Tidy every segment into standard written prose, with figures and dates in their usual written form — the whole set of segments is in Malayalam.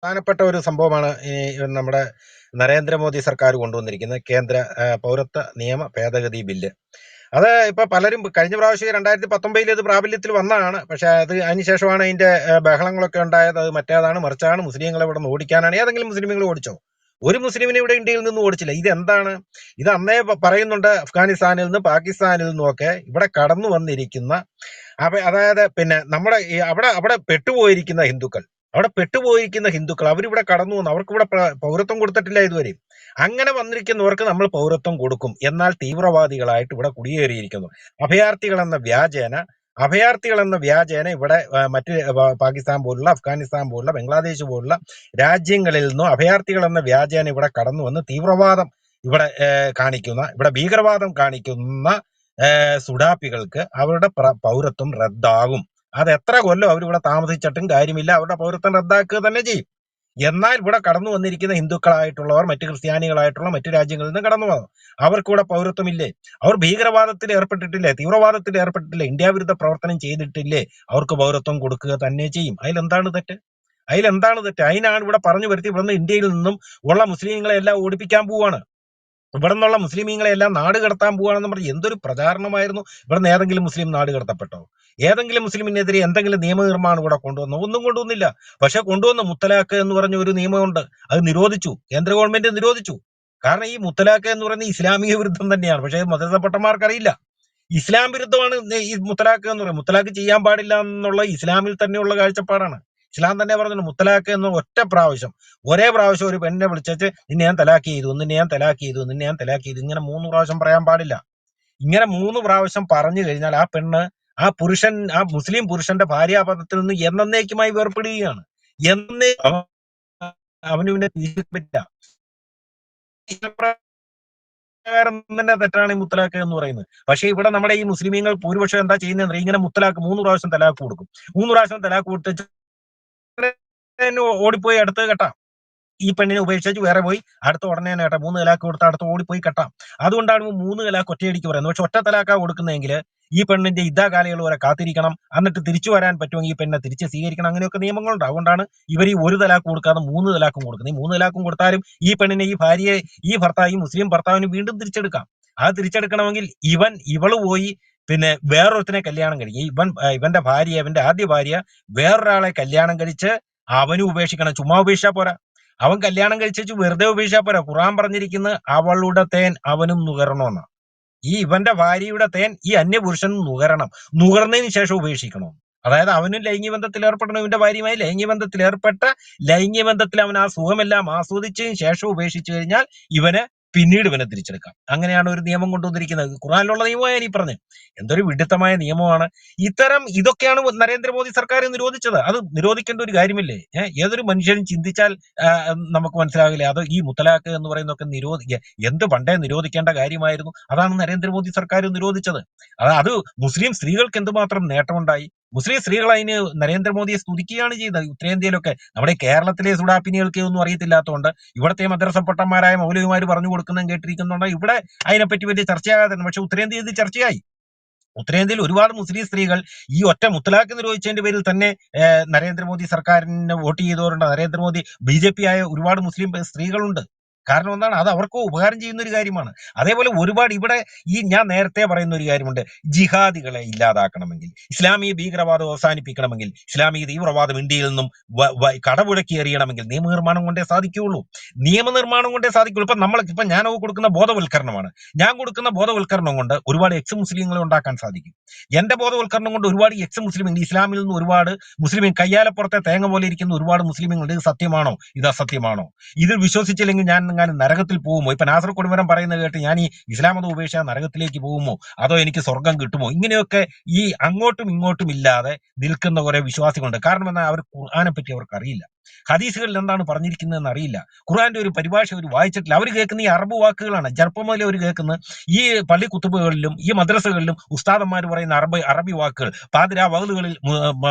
പ്രധാനപ്പെട്ട ഒരു സംഭവമാണ് ഈ നമ്മുടെ നരേന്ദ്രമോദി സർക്കാർ കൊണ്ടുവന്നിരിക്കുന്ന കേന്ദ്ര പൗരത്വ നിയമ ഭേദഗതി ബില്ല്. അത് ഇപ്പൊ പലരും കഴിഞ്ഞ പ്രാവശ്യം 2019 ഇത് പ്രാബല്യത്തിൽ വന്നതാണ്. പക്ഷെ അതിനുശേഷമാണ് അതിന്റെ ബഹളങ്ങളൊക്കെ ഉണ്ടായത്. അത് മറ്റേതാണ് മറിച്ചാണ്, മുസ്ലിങ്ങളെ ഇവിടെ നിന്ന് ഓടിക്കാനാണ്. ഏതെങ്കിലും മുസ്ലിങ്ങൾ ഓടിച്ചോ? ഒരു മുസ്ലിമിനെ ഇവിടെ ഇന്ത്യയിൽ നിന്ന് ഓടിച്ചില്ല. ഇതെന്താണ്? ഇത് അന്നേ പറയുന്നുണ്ട്, അഫ്ഗാനിസ്ഥാനിൽ നിന്ന് പാകിസ്ഥാനിൽ നിന്നൊക്കെ ഇവിടെ കടന്നു വന്നിരിക്കുന്ന അതായത് പിന്നെ നമ്മുടെ ഈ അവിടെ അവിടെ പെട്ടുപോയിരിക്കുന്ന ഹിന്ദുക്കൾ, അവരിവിടെ കടന്നു വന്നു. അവർക്ക് ഇവിടെ പൗരത്വം കൊടുത്തിട്ടില്ല ഇതുവരെ. അങ്ങനെ വന്നിരിക്കുന്നവർക്ക് നമ്മൾ പൗരത്വം കൊടുക്കും. എന്നാൽ തീവ്രവാദികളായിട്ട് ഇവിടെ കുടിയേറിയിരിക്കുന്നു അഭയാർത്ഥികൾ എന്ന വ്യാജേന ഇവിടെ മറ്റ് പാകിസ്ഥാൻ പോലുള്ള, അഫ്ഗാനിസ്ഥാൻ പോലുള്ള, ബംഗ്ലാദേശ് പോലുള്ള രാജ്യങ്ങളിൽ നിന്നും അഭയാർത്ഥികൾ എന്ന വ്യാജേന ഇവിടെ കടന്നു വന്ന് തീവ്രവാദം ഇവിടെ ഭീകരവാദം കാണിക്കുന്ന സുഡാപ്പികൾക്ക് അവരുടെ പൗരത്വം റദ്ദാകും. അത് എത്ര കൊല്ലം അവരിവിടെ താമസിച്ചിട്ടും കാര്യമില്ല, അവരുടെ പൗരത്വം റദ്ദാക്കുക തന്നെ ചെയ്യും. എന്നാൽ ഇവിടെ കടന്നു വന്നിരിക്കുന്ന ഹിന്ദുക്കളായിട്ടുള്ളവർ, മറ്റ് ക്രിസ്ത്യാനികളായിട്ടുള്ള മറ്റു രാജ്യങ്ങളിൽ നിന്ന് കടന്നു വന്നു, അവർക്കിവിടെ പൗരത്വമില്ലേ? അവർ ഭീകരവാദത്തിൽ ഏർപ്പെട്ടിട്ടില്ലേ? തീവ്രവാദത്തിൽ ഏർപ്പെട്ടിട്ടില്ലേ? ഇന്ത്യ വിരുദ്ധ പ്രവർത്തനം ചെയ്തിട്ടില്ലേ? അവർക്ക് പൗരത്വം കൊടുക്കുക തന്നെ ചെയ്യും. അതിലെന്താണ് തെറ്റ്? അതിനാണ് ഇവിടെ പറഞ്ഞു വരുത്തി ഇവിടുന്ന് ഇന്ത്യയിൽ നിന്നും ഉള്ള മുസ്ലിങ്ങളെ എല്ലാം ഓടിപ്പിക്കാൻ പോവാണ്. ഇവിടെ നിന്നുള്ള മുസ്ലിമീങ്ങളെ എല്ലാം നാട് കടത്താൻ പോവാണെന്ന് പറഞ്ഞ് എന്തൊരു പ്രചാരണമായിരുന്നു. ഇവിടെ നിന്ന് ഏതെങ്കിലും മുസ്ലിം നാട് കടത്തപ്പെട്ടോ? ഏതെങ്കിലും മുസ്ലിമിനെതിരെ എന്തെങ്കിലും നിയമനിർമ്മാണം ഇവിടെ കൊണ്ടുവന്നോ? ഒന്നും കൊണ്ടുവന്നില്ല. പക്ഷെ കൊണ്ടുവന്ന മുത്തലാഖ് എന്ന് പറഞ്ഞ ഒരു നിയമമുണ്ട്, അത് നിരോധിച്ചു. കേന്ദ്ര ഗവൺമെന്റ് നിരോധിച്ചു. കാരണം ഈ മുത്തലാഖ് എന്ന് പറയുന്നത് ഇസ്ലാമിക വിരുദ്ധം തന്നെയാണ്. പക്ഷേ മതപട്ടന്മാർക്കറിയില്ല, ഇസ്ലാം വിരുദ്ധമാണ് ഈ മുത്തലാഖ് എന്ന് പറയുന്നത്. മുത്തലാഖ് ചെയ്യാൻ പാടില്ല എന്നുള്ള ഇസ്ലാമിൽ തന്നെയുള്ള കാഴ്ചപ്പാടാണ്. ഇസ്ലാം തന്നെ പറഞ്ഞു മുത്തലാഖ് എന്ന ഒരേ പ്രാവശ്യം ഒരു പെണ്ണിനെ വിളിച്ചു നിന്നെ ഞാൻ തലാഖ് ചെയ്തു, ഇങ്ങനെ 3 പ്രാവശ്യം പറയാൻ പാടില്ല. ഇങ്ങനെ 3 പ്രാവശ്യം പറഞ്ഞു കഴിഞ്ഞാൽ ആ പെണ്ണ്, ആ മുസ്ലിം പുരുഷന്റെ ഭാര്യാപദത്തിൽ നിന്ന് എന്നേക്കുമായി വേർപ്പെടുകയാണ്. അവന് പിന്നെ തിരിച്ചു പറ്റില്ല. തന്നെ തെറ്റാണ് ഈ മുത്തലാഖ് എന്ന് പറയുന്നത്. പക്ഷേ ഇവിടെ നമ്മുടെ ഈ മുസ്ലിമീങ്ങൾ ഭൂരിപക്ഷം എന്താ ചെയ്യുന്നത്? ഇങ്ങനെ മുത്തലാഖ് 3 പ്രാവശ്യം തലാഖ് കൊടുക്കും. 3 പ്രാവശ്യം തലാഖ് കൊടുത്ത് ഓടിപ്പോയി അടുത്ത് കെട്ടാം. ഈ പെണ്ണിനെ ഉപേക്ഷിച്ച് വേറെ പോയി അടുത്ത ഉടനെ തന്നെ കേട്ടാം. 3 തലാഖ് കൊടുത്ത് അടുത്ത് ഓടിപ്പോയി കെട്ടാം. അതുകൊണ്ടാണ് 3 തലാഖ് ഒറ്റയടിക്ക് പറയുന്നത്. പക്ഷെ ഒറ്റ തലാഖാ കൊടുക്കുന്നതെങ്കിൽ ഈ പെണ്ണിന്റെ കാലയളവ് വരെ കാത്തിരിക്കണം. എന്നിട്ട് തിരിച്ചു വരാൻ പറ്റുമെങ്കിൽ ഈ പെണ്ണെ തിരിച്ച് സ്വീകരിക്കണം. അങ്ങനെയൊക്കെ നിയമങ്ങളുണ്ട്. അതുകൊണ്ടാണ് ഇവർ ഈ 1 തലാഖ് കൊടുക്കാതെ 3 തലാഖും കൊടുക്കുന്നത്. ഈ 3 തലാഖും കൊടുത്താലും ഈ പെണ്ണിനെ, ഈ ഭാര്യയെ, ഈ മുസ്ലിം ഭർത്താവിന് വീണ്ടും തിരിച്ചെടുക്കാം. അത് തിരിച്ചെടുക്കണമെങ്കിൽ ഇവള് പോയി പിന്നെ വേറൊരുത്തിനെ കല്യാണം കഴിക്കും. ഇവന്റെ ആദ്യ ഭാര്യ വേറൊരാളെ കല്യാണം കഴിച്ച് അവനും ഉപേക്ഷിക്കണം. ചുമ്മാ ഉപേക്ഷിച്ചാ പോരാ, അവൻ കല്യാണം കഴിച്ചു വെറുതെ ഉപേക്ഷിച്ചാ പോരാ. ഖുർആൻ പറഞ്ഞിരിക്കുന്നത് അവളുടെ തേൻ അവനും നുകരണമെന്നാ. ഇവന്റെ ഭാര്യയുടെ തേൻ ഈ അന്യപുരുഷൻ നുകർന്നതിന് ശേഷം ഉപേക്ഷിക്കണം. അതായത് അവനും ലൈംഗിക ബന്ധത്തിൽ ഏർപ്പെടണം. ഇവന്റെ ഭാര്യയുമായി ലൈംഗിക ബന്ധത്തിൽ അവൻ ആ സുഖമെല്ലാം ആസ്വദിച്ചതിന് ശേഷം ഉപേക്ഷിച്ചു കഴിഞ്ഞാൽ പിന്നീട് ഇവനെ തിരിച്ചെടുക്കാം. അങ്ങനെയാണ് ഒരു നിയമം കൊണ്ടുവന്നിരിക്കുന്നത്. ഖുർആനിലുള്ള നിയമമാണ് ഈ പറഞ്ഞത്. എന്തൊരു വിഡിത്തമായ നിയമമാണ്. ഇതൊക്കെയാണ് നരേന്ദ്രമോദി സർക്കാർ നിരോധിച്ചത്. അത് നിരോധിക്കേണ്ട ഒരു കാര്യമില്ലേ? ഏതൊരു മനുഷ്യനും ചിന്തിച്ചാൽ നമുക്ക് മനസ്സിലാകില്ലേ? അത് ഈ മുത്തലാഖ് എന്ന് പറയുന്നതൊക്കെ എന്ത് പണ്ടേ നിരോധിക്കേണ്ട കാര്യമായിരുന്നു. അതാണ് നരേന്ദ്രമോദി സർക്കാർ നിരോധിച്ചത്. അത് മുസ്ലിം സ്ത്രീകൾക്ക് എന്തുമാത്രം നേട്ടമുണ്ടായി. മുസ്ലിം സ്ത്രീകൾ അതിന് നരേന്ദ്രമോദിയെ സ്തുതിക്കുകയാണ് ചെയ്തത്. ഉത്തരേന്ത്യയിലൊക്കെ, നമ്മുടെ കേരളത്തിലെ സുഡാപ്പിനികൾക്ക് ഒന്നും അറിയത്തില്ലാത്തതുകൊണ്ട് ഇവിടുത്തെ മദ്രസ മൗലവിമാർ പറഞ്ഞു കൊടുക്കുന്നതും കേട്ടിരിക്കുന്നുണ്ട്. ഇവിടെ അതിനെപ്പറ്റി വലിയ ചർച്ചയാകാതെ, പക്ഷെ ഉത്തരേന്ത്യയിൽ ഇത് ചർച്ചയായി. ഉത്തരേന്ത്യയിൽ ഒരുപാട് മുസ്ലിം സ്ത്രീകൾ ഈ ഒറ്റ മുത്തലാഖ് നിരോധിച്ചതിന്റെ പേരിൽ തന്നെ നരേന്ദ്രമോദി സർക്കാരിന് വോട്ട് ചെയ്തവരുണ്ട്. നരേന്ദ്രമോദി BJP ആയ ഒരുപാട് മുസ്ലിം സ്ത്രീകളുണ്ട്. കാരണം എന്താണ്? അത് അവർക്ക് ഉപകാരം ചെയ്യുന്ന ഒരു കാര്യമാണ്. അതേപോലെ ഒരുപാട് ഇവിടെ ഞാൻ നേരത്തെ പറയുന്ന ഒരു കാര്യമുണ്ട്. ജിഹാദികളെ ഇല്ലാതാക്കണമെങ്കിൽ, ഇസ്ലാമിക ഭീകരവാദം അവസാനിപ്പിക്കണമെങ്കിൽ, ഇസ്ലാമിക തീവ്രവാദം ഇന്ത്യയിൽ നിന്നും കടപുഴക്കി എറിയണമെങ്കിൽ നിയമനിർമ്മാണം കൊണ്ടേ സാധിക്കുകയുള്ളൂ. ഇപ്പൊ ഞാൻ കൊടുക്കുന്ന ബോധവൽക്കരണമാണ്. ഞാൻ കൊടുക്കുന്ന ബോധവൽക്കരണം കൊണ്ട് ഒരുപാട് മുസ്ലിങ്ങളെ ഉണ്ടാക്കാൻ സാധിക്കും. എന്റെ ബോധവൽക്കരണം കൊണ്ട് ഒരുപാട് മുസ്ലിം, ഇസ്ലാമിൽ നിന്ന് ഒരുപാട് മുസ്ലിം, കയ്യാലപ്പുറത്തെ തേങ്ങ പോലെ ഇരിക്കുന്ന ഒരുപാട് മുസ്ലിമുണ്ട്. ഇത് സത്യമാണോ? ഇത് അസത്യമാണോ? ഇത് വിശ്വസിച്ചില്ലെങ്കിൽ ഞാൻ നരകത്തിൽ പോകുമോ? ഇപ്പൊ നാസർ കൊടുമരം പറയുന്നത് കേട്ട് ഞാൻ ഈ ഇസ്ലാം മതം ഉപേക്ഷിച്ച നരകത്തിലേക്ക് പോകുമോ, അതോ എനിക്ക് സ്വർഗം കിട്ടുമോ? ഇങ്ങനെയൊക്കെ ഈ അങ്ങോട്ടും ഇങ്ങോട്ടും ഇല്ലാതെ നിൽക്കുന്ന കുറെ വിശ്വാസികളുണ്ട്. കാരണം എന്നാൽ അവർ ഖുർആനെ പറ്റി അവർക്ക് അറിയില്ല. ഹദീസുകളിൽ എന്താണ് പറഞ്ഞിരിക്കുന്നതെന്ന് അറിയില്ല. ഖുർആന്റെ ഒരു പരിഭാഷ അവർ വായിച്ചിട്ടില്ല. അവർ കേൾക്കുന്ന ഈ അറബ് വാക്കുകളാണ്. ചെറുപ്പം മുതലേ അവർ കേൾക്കുന്നത് ഈ പള്ളി കുത്തുബുകളിലും ഈ മദ്രസകളിലും ഉസ്താദന്മാർ പറയുന്ന അറബി വാക്കുകൾ. പാതിരാ വകുതുകളിൽ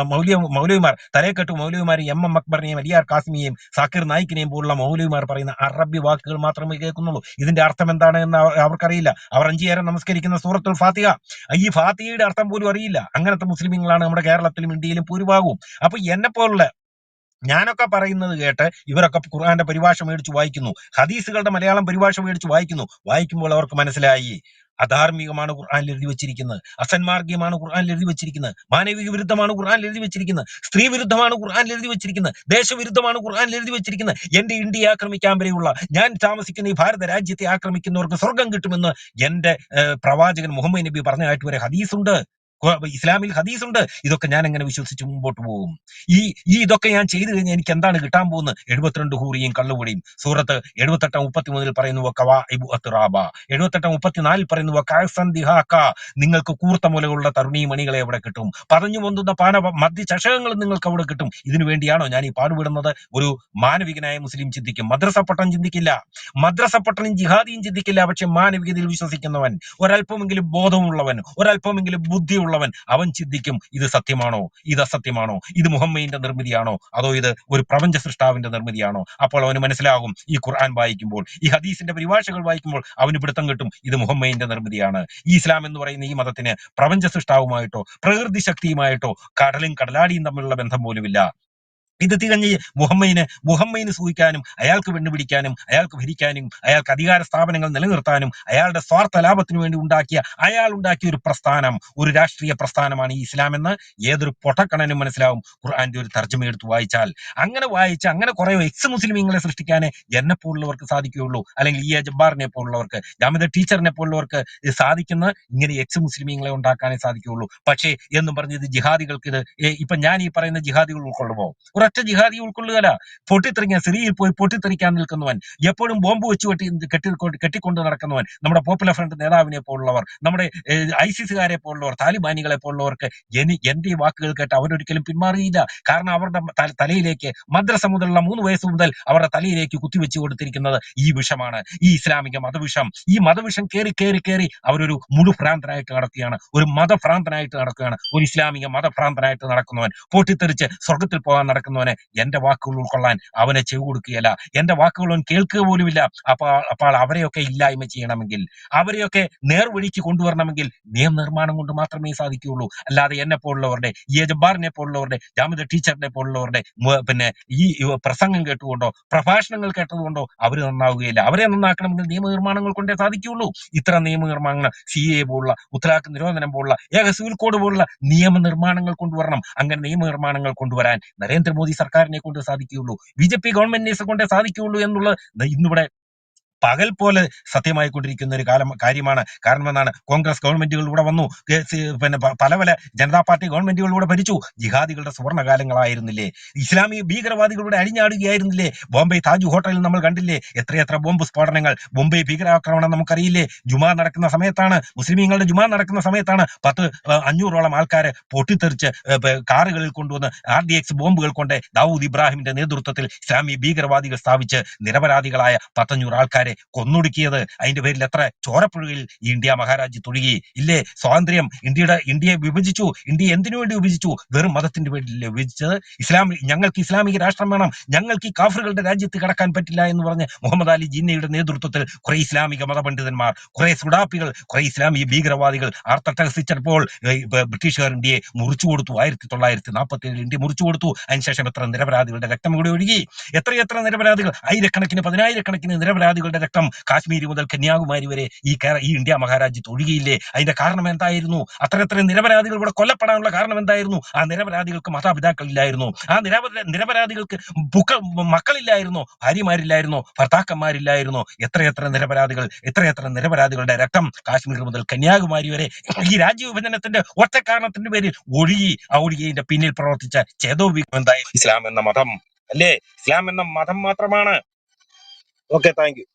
മൗലവിമാർ, തലേക്കെട്ട് മൗലവിമാർ MM അക്ബറിനെയും അലിയാർ കാസിമിയെയും സാക്കിർ നായിക്കിനെയും പോലുള്ള മൗലവിമാർ പറയുന്ന അറബി വാക്കുകൾ മാത്രമേ കേൾക്കുന്നുള്ളൂ. ഇതിന്റെ അർത്ഥം എന്താണ് എന്ന് അവർക്കറിയില്ല. അവർ 5 നേരം നമസ്കരിക്കുന്ന സൂറത്തുൽ ഫാത്തിഹ, ഈ ഫാത്തിഹയുടെ അർത്ഥം പോലും അറിയില്ല. അങ്ങനത്തെ മുസ്ലിമീങ്ങളാണ് നമ്മുടെ കേരളത്തിലും ഇന്ത്യയിലും ഭൂരിഭാഗവും. അപ്പൊ എന്നെ പോലുള്ള ഞാനൊക്കെ പറയുന്നത് കേട്ട് ഇവരൊക്കെ ഖുർആന്റെ പരിഭാഷ മേടിച്ച് വായിക്കുന്നു, ഹദീസുകളുടെ മലയാളം പരിഭാഷ മേടിച്ച് വായിക്കുമ്പോൾ അവർക്ക് മനസ്സിലായി അധാർമികമാണ് ഖുർആനിൽ എഴുതി വെച്ചിരിക്കുന്നത്, അസന്മാർഗീയമാണ് ഖുർആനിൽ എഴുതി വെച്ചിരിക്കുന്നത്, മാനവിക വിരുദ്ധമാണ് ഖുർആനിൽ എഴുതി വെച്ചിരിക്കുന്നത്, സ്ത്രീ വിരുദ്ധമാണ് ഖുർആനിൽ എഴുതി വെച്ചിരിക്കുന്നത്, ദേശവിരുദ്ധമാണ് ഖുർആനിൽ എഴുതി വെച്ചിരിക്കുന്നത്. എന്റെ ഇന്ത്യയെ ആക്രമിക്കാൻ വരെയുള്ള, ഞാൻ താമസിക്കുന്ന ഈ ഭാരത രാജ്യത്തെ ആക്രമിക്കുന്നവർക്ക് സ്വർഗം കിട്ടുമെന്ന് എന്റെ പ്രവാചകൻ മുഹമ്മദ് നബി പറഞ്ഞതായിട്ട് വരെ ഹദീസുണ്ട്, ഇസ്ലാമിൽ ഹദീസുണ്ട്. ഇതൊക്കെ ഞാൻ എങ്ങനെ വിശ്വസിച്ച് മുമ്പോട്ട് പോകും? ഈ ഇതൊക്കെ ഞാൻ ചെയ്തു കഴിഞ്ഞാൽ എനിക്ക് എന്താണ് കിട്ടാൻ പോകുന്നത്? 72 ഹൂറിയും കള്ളുകൂടിയും. സൂറത്ത് 78:33 പറയുന്നു 78:34 പറയുന്നു നിങ്ങൾക്ക് കൂർത്ത മുലകളുള്ള തരുണീ മണികളെ എവിടെ കിട്ടും, പറഞ്ഞു പൊന്തുന്ന മദ്യ ചഷകങ്ങളും നിങ്ങൾക്ക് അവിടെ കിട്ടും. ഇതിനു വേണ്ടിയാണോ ഞാൻ ഈ പാടുപെടുന്നത്? ഒരു മാനവികനായ മുസ്ലിം ചിന്തിക്കും. മദ്രസ പട്ടം ചിന്തിക്കില്ല, മദ്രസ പട്ടണം ജിഹാദിയും ചിന്തിക്കില്ല. പക്ഷെ മാനവികതയിൽ വിശ്വസിക്കുന്നവൻ, ഒരല്പമെങ്കിലും ബോധമുള്ളവൻ, ഒരല്പമെങ്കിലും ബുദ്ധിയുള്ളവൻ, അവൻ ചിന്തിക്കും ഇത് സത്യമാണോ, ഇത് അസത്യമാണോ, ഇത് മുഹമ്മദിന്റെ നിർമ്മിതിയാണോ, അതോ ഇത് ഒരു പ്രപഞ്ച സൃഷ്ടാവിന്റെ നിർമ്മിതിയാണോ? അപ്പോൾ അവന് മനസ്സിലാകും. ഈ ഖുർആൻ വായിക്കുമ്പോൾ, ഈ ഹദീസിന്റെ പരിഭാഷകൾ വായിക്കുമ്പോൾ അവന് പിടുത്തം കിട്ടും, ഇത് മുഹമ്മദിന്റെ നിർമ്മിതിയാണ്. ഈ ഇസ്ലാം എന്ന് പറയുന്ന ഈ മതത്തിന് പ്രപഞ്ച സൃഷ്ടാവുമായിട്ടോ പ്രകൃതി ശക്തിയുമായിട്ടോ കടലും കടലാടിയും തമ്മിലുള്ള ബന്ധം പോലുമില്ല. ഇത് തികഞ്ഞ് മുഹമ്മദിന് സൂഹിക്കാനും, അയാൾക്ക് വെണ്ണുപിടിക്കാനും, അയാൾക്ക് ഭരിക്കാനും, അയാൾക്ക് അധികാര സ്ഥാപനങ്ങൾ നിലനിർത്താനും, അയാളുടെ സ്വാർത്ഥ ലാഭത്തിനു വേണ്ടി അയാൾ ഉണ്ടാക്കിയ ഒരു പ്രസ്ഥാനം, ഒരു രാഷ്ട്രീയ പ്രസ്ഥാനമാണ് ഈ ഇസ്ലാം എന്ന് ഏതൊരു പൊട്ടക്കണനും മനസ്സിലാവും ഖുർആന്റെ ഒരു തർജ്ജമ എടുത്ത് വായിച്ചാൽ. അങ്ങനെ കുറെ എക്സ് മുസ്ലിമീങ്ങളെ സൃഷ്ടിക്കാനേ എന്നെ പോലുള്ളവർക്ക് സാധിക്കുകയുള്ളൂ, അല്ലെങ്കിൽ ഈ ജബ്ബാറിനെ പോലുള്ളവർക്ക്, ജാമിദ ടീച്ചറിനെ പോലുള്ളവർക്ക് സാധിക്കുന്ന ഇങ്ങനെ എക്സ് മുസ്ലിമീങ്ങളെ ഉണ്ടാക്കാനേ സാധിക്കുകയുള്ളൂ. പക്ഷേ എന്നും പറഞ്ഞ് ഇത് ജിഹാദികൾക്ക്, ഇത് ഇപ്പൊ ഞാൻ ഈ പറയുന്ന ജിഹാദികൾ ഉൾക്കൊള്ളുമോ? ഒരൊറ്റ ജിഹാദി ഉൾക്കൊള്ളുകയല്ല. പൊട്ടിത്തെറിക്കാൻ, സിറിയയിൽ പോയി പൊട്ടിത്തെറിക്കാൻ നിൽക്കുന്നവൻ, എപ്പോഴും ബോംബ് വെച്ച് കെട്ടിക്കൊണ്ട് നടക്കുന്നവൻ, നമ്മുടെ പോപ്പുലർ ഫ്രണ്ട് നേതാവിനെ പോലുള്ളവർ, നമ്മുടെ ഐസിസുകാരെ പോലുള്ളവർ, താലിബാനികളെ പോലുള്ളവർക്ക് എന്റെ ഈ വാക്കുകൾ കേട്ട് അവരൊരിക്കലും പിന്മാറിയില്ല. കാരണം അവരുടെ തലയിലേക്ക് മദ്രസ മുതലുള്ള 3 വയസ്സ് മുതൽ അവരുടെ തലയിലേക്ക് കുത്തിവെച്ച് കൊടുത്തിരിക്കുന്നത് ഈ വിഷമാണ്, ഈ ഇസ്ലാമിക മതവിഷം. ഈ മതവിഷം കയറി അവരൊരു മുഴുഭ്രാന്തനായിട്ട് നടക്കുകയാണ്, ഒരു മതഭ്രാന്തനായിട്ട് നടക്കുകയാണ്. ഒരു ഇസ്ലാമിക മതഭ്രാന്തനായിട്ട് നടക്കുന്നവൻ, പൊട്ടിത്തെറിച്ച് സ്വർഗത്തിൽ പോകാൻ നടക്കുന്നവനെ എന്റെ വാക്കുകൾ ഉൾക്കൊള്ളാൻ അവനെ ചെവി കൊടുക്കുകയല്ല, എന്റെ വാക്കുകൾ അവൻ കേൾക്കുക പോലുമില്ല. അപ്പോൾ അവരെയൊക്കെ ഇല്ലായ്മ ചെയ്യണമെങ്കിൽ, അവരെയൊക്കെ നേർവഴിക്ക് കൊണ്ടുവരണമെങ്കിൽ നിയമനിർമ്മാണം കൊണ്ട് മാത്രമേ സാധിക്കുകയുള്ളൂ. അല്ലാതെ എന്നെ പോലുള്ളവരുടെ, ഈ ജബ്ബാറിനെ പോലുള്ളവരുടെ, ജാമിദ ടീച്ചറിനെ പോലുള്ളവരുടെ പിന്നെ ഈ പ്രസംഗം കേട്ടുകൊണ്ടോ പ്രഭാഷണങ്ങൾ കേട്ടതുകൊണ്ടോ അവർ നന്നാവുകയില്ല. അവരെ നന്നാക്കണമെങ്കിൽ നിയമനിർമ്മാണങ്ങൾ കൊണ്ടേ സാധിക്കുകയുള്ളൂ. ഇത്തരം നിയമനിർമ്മാണങ്ങൾ CAA പോലുള്ള, മുത്തലാഖ് നിരോധനം പോലുള്ള, സിവിൽ കോഡ് പോലുള്ള നിയമനിർമ്മാണങ്ങൾ കൊണ്ടുവരണം. അങ്ങനെ നിയമനിർമ്മാണങ്ങൾ കൊണ്ടുവരാൻ നരേന്ദ്രമോദി സർക്കാരിനെ കൊണ്ട് സാധിക്കുകയുള്ളൂ, BJP ഗവൺമെന്റിനെ കൊണ്ടേ സാധിക്കുകയുള്ളൂ എന്നുള്ളത് ഇന്നിവിടെ പകൽ പോലെ സത്യമായിക്കൊണ്ടിരിക്കുന്ന ഒരു കാര്യമാണ്. കാരണം എന്താണ്? കോൺഗ്രസ് ഗവൺമെന്റുകളിലൂടെ വന്നു, പിന്നെ പല ജനതാ പാർട്ടി ഗവൺമെന്റുകളിലൂടെ ഭരിച്ചു. ജിഹാദികളുടെ സുവർണകാലങ്ങളായിരുന്നില്ലേ? ഇസ്ലാമിക ഭീകരവാദികളുടെ അഴിഞ്ഞാടുകയായിരുന്നില്ലേ? ബോംബെ താജ് ഹോട്ടലിൽ നമ്മൾ കണ്ടില്ലേ എത്രയെത്ര ബോംബ് സ്ഫോടനങ്ങൾ? ബോംബെ ഭീകരാക്രമണം നമുക്കറിയില്ലേ? ജുമാ നടക്കുന്ന സമയത്താണ്, മുസ്ലിമീങ്ങളുടെ ജുമാ നടക്കുന്ന സമയത്താണ് 500ഓളം ആൾക്കാരെ പൊട്ടിത്തെറിച്ച് കാറുകളിൽ കൊണ്ടുവന്ന് RDX ബോംബുകൾ കൊണ്ട് ദാവൂദ് ഇബ്രാഹിമിന്റെ നേതൃത്വത്തിൽ ഇസ്ലാമിക ഭീകരവാദികൾ സ്ഥാപിച്ച് നിരപരാധികളായ 500 ആൾക്കാരെ കൊന്നൊടുക്കിയത്. അതിന്റെ പേരിൽ എത്ര ചോരപ്പുഴയിൽ ഈ ഇന്ത്യ മഹാരാജ്യത്ത് ഒഴുകി ഇല്ലേ? സ്വാതന്ത്ര്യം, ഇന്ത്യയെ വിഭജിച്ചു. ഇന്ത്യ എന്തിനു വേണ്ടി വിഭജിച്ചു? വെറും മതത്തിന്റെ പേരിലല്ലേ വിഭജിച്ചത്? ഞങ്ങൾക്ക് ഇസ്ലാമിക രാഷ്ട്രം വേണം, ഞങ്ങൾക്ക് ഈ കാഫറുകളുടെ രാജ്യത്ത് കടക്കാൻ പറ്റില്ല എന്ന് പറഞ്ഞ് മുഹമ്മദ് അലി ജിന്നയുടെ നേതൃത്വത്തിൽ കുറെ ഇസ്ലാമിക മതപണ്ഡിതന്മാർ, കുറെ സുഡാപ്പികൾ, കുറെ ഇസ്ലാമിക ഭീകരവാദികൾ ആർത്തട്ടഹസിച്ചപ്പോൾ ബ്രിട്ടീഷുകാർ ഇന്ത്യയെ മുറിച്ചു കൊടുത്തു. 1947 ഇന്ത്യ മുറിച്ചു കൊടുത്തു. അതിനുശേഷം എത്ര നിരപരാധികളുടെ രക്തം കൂടി ഒഴുകി, എത്രയെത്ര നിരപരാധികൾ, ആയിരക്കണക്കിന് 10,000-കണക്കിന് നിരപരാധികളുടെ രക്തം കാശ്മീർ മുതൽ കന്യാകുമാരി വരെ ഈ ഇന്ത്യ മഹാരാജ്യത്ത് ഒഴുകിയില്ലേ? അതിന്റെ കാരണം എന്തായിരുന്നു? അത്ര നിരപരാധികൾ ഇവിടെ കൊല്ലപ്പെടാനുള്ള കാരണം എന്തായിരുന്നു? ആ നിരപരാധികൾക്ക് മാതാപിതാക്കളില്ലായിരുന്നു, ആ നിരപരാധികൾക്ക് മക്കളില്ലായിരുന്നോ, ഭാര്യമാരില്ലായിരുന്നോ, ഭർത്താക്കന്മാരില്ലായിരുന്നോ? എത്രയെത്ര നിരപരാധികളുടെ രക്തം കാശ്മീർ മുതൽ കന്യാകുമാരി വരെ ഈ രാജ്യവിഭജനത്തിന്റെ ഒറ്റ കാരണത്തിന്റെ പേരിൽ ഒഴുകി. ആ ഒഴുകിയതിന്റെ പിന്നിൽ പ്രവർത്തിച്ച ചേതോവികം എന്തായി? ഇസ്ലാം എന്ന മതം അല്ലേ? ഇസ്ലാം എന്ന മതം മാത്രമാണ്. Okay, thank you.